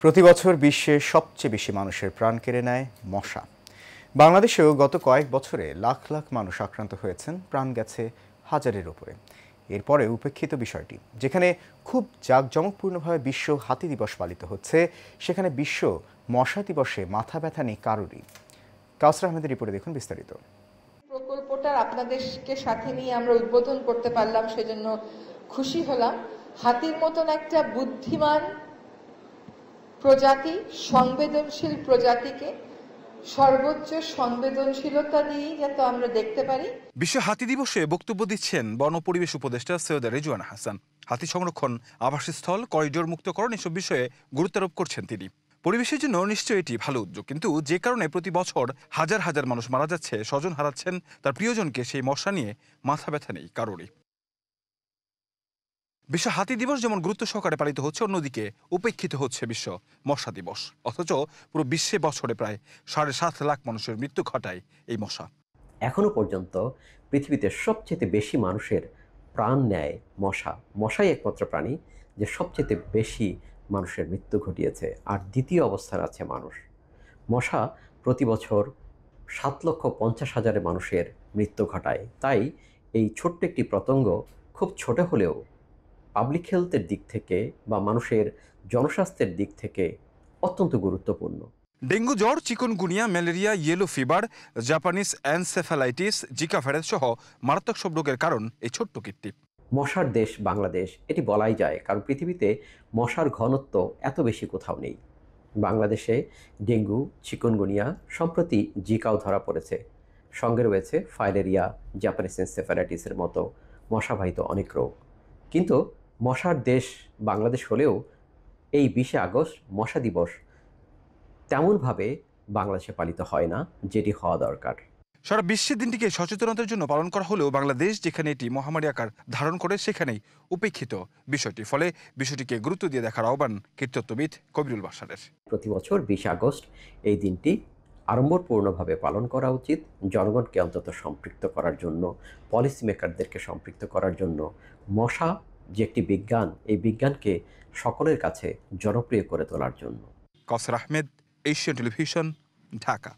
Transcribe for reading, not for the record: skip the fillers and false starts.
প্রতি বছর বিশ্বের সবচেয়ে বেশি মানুষের প্রাণ কেড়ে নেয় মশা। বাংলাদেশেও গত কয়েক বছরে লাখ লাখ মানুষ আক্রান্ত হয়েছেন, প্রাণ গেছে হাজারের ওপরে। এরপরে উপেক্ষিত বিষয়টি, যেখানে খুব জাঁকজমকপূর্ণভাবে বিশ্ব হাতি দিবস পালিত হচ্ছে, সেখানে বিশ্ব মশা দিবসে মাথা ব্যথা নেই কারোরই। কাউসার আহমেদের রিপোর্টে দেখুন বিস্তারিত। প্রকল্পটা আপনাদেরকে সাথে নিয়ে আমরা উদ্বোধন করতে পারলাম, সেজন্য খুশি হলাম। হাতির মতন একটা বুদ্ধিমান প্রজাতি, সংবেদনশীল প্রজাতিকে সর্বোচ্চ সংবেদনশীলতা দিয়ে যাতে আমরা দেখতে পারি। বিশ্ব হাতি দিবসে বক্তব্য দিচ্ছেন বন পরিবেশ উপদেষ্টা সৈয়দা রেজওয়ানা হাসান। হাতি সংরক্ষণ, আবাসস্থল, করিডোর মুক্তকরণ এসব বিষয়ে গুরুত্বারোপ করছেন তিনি। পরিবেশের জন্য নিশ্চয়ই এটি ভালো উদ্যোগ, কিন্তু যে কারণে প্রতি বছর হাজার হাজার মানুষ মারা যাচ্ছে, স্বজন হারাচ্ছেন তার প্রিয়জনকে, সেই মশা নিয়ে মাথা ব্যথা নেই কারোরই। বিশ্ব হাতি দিবস যেমন গুরুত্ব সহকারে পালিত হচ্ছে, অন্যদিকে উপেক্ষিত হচ্ছে বিশ্ব মশা দিবস। অথচ পুরো বিশ্বে বছরে প্রায় 7.5 লাখ মানুষের মৃত্যু ঘটায় এই মশা। এখনো পর্যন্ত পৃথিবীতে সবচেয়ে বেশি মানুষের প্রাণ নেয় মশা। মশাই একমাত্র প্রাণী যে সবচেয়ে বেশি মানুষের মৃত্যু ঘটিয়েছে, আর দ্বিতীয় অবস্থানে আছে মানুষ। মশা প্রতি বছর 7,50,000 মানুষের মৃত্যু ঘটায়। তাই এই ছোট্ট একটি পতঙ্গ খুব ছোট হলেও পাবলিক হেলথের দিক থেকে বা মানুষের জনস্বাস্থ্যের দিক থেকে অত্যন্ত গুরুত্বপূর্ণ। ডেঙ্গু জ্বর, chikungunya, malaria, yellow fever, Japanese encephalitis, Zika virus সহ মারাত্মক সব রোগের কারণ এই ছোট্ট কীটটি। মশার দেশ বাংলাদেশ, এটি বলাই যায়, কারণ পৃথিবীতে মশার ঘনত্ব এত বেশি কোথাও নেই। বাংলাদেশে ডেঙ্গু, চিকুনগুনিয়া, সম্প্রতি জিকাও ধরা পড়েছে। সঙ্গে রয়েছে ফাইলেরিয়া, জাপানিজ এনসেফালাইটিসের মতো মশাবাহিত অনেক রোগ। কিন্তু মশার দেশ বাংলাদেশ হলেও এই 20শে আগস্ট মশা দিবস তেমনভাবে বাংলাদেশে পালিত হয় না, যেটি হওয়া দরকার। সারা বিশ্বের দিনটিকে সচেতনতার জন্য পালন করা হলেও বাংলাদেশ যেখানে এটি মহামারী আকার ধারণ করে, সেখানেই উপেক্ষিত বিষয়টি। ফলে বিষয়টিকে গুরুত্ব দিয়ে দেখার আহ্বান কীর্তত্ববিদ কবিরুল বাশারের। প্রতি বছর 20 আগস্ট এই দিনটি আড়ম্বরপূর্ণভাবে পালন করা উচিত, জনগণকে অন্তত সম্পৃক্ত করার জন্য, পলিসি মেকারদেরকে সম্পৃক্ত করার জন্য। মশা যে একটি বিজ্ঞান, এই বিজ্ঞানকে সকলের কাছে জনপ্রিয় করে তোলার জন্য। কাউসার আহমেদ, এশিয়ান টেলিভিশন, ঢাকা।